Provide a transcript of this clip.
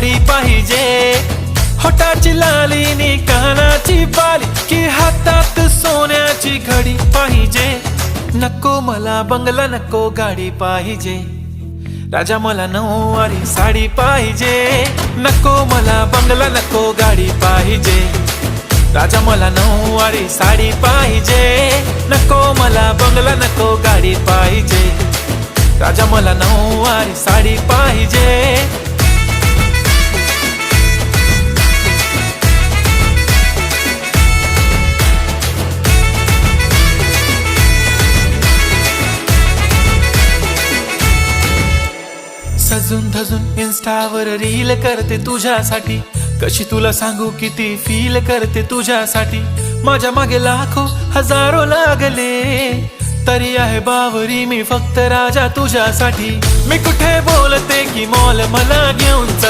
Body पाहिजे, होटाची लाली नी कानाची बाली, की हातात सोन्याची घडी पाहिजे. नको मला बंगला, नको गाडी पाहिजे, राजा मला नऊवारी साडी पाहिजे. नको मला बंगला, नको गाडी पाहिजे, राजा मला नऊवारी साडी पाहिजे. नको मला बंगला, नको गाडी पाहिजे, राजा मला नऊवारी साडी पाहिजे. सजून धजून इन्स्टावर रील करते तुझ्यासाठी, कशी तुला सांगू किती फील करते तुझ्यासाठी. माझ्या मागे लाखो हजारो लागले, तरी आहे बावरी मी फक्त राजा तुझ्यासाठी. मी कुठे बोलते की मॉल मला घेऊन चल,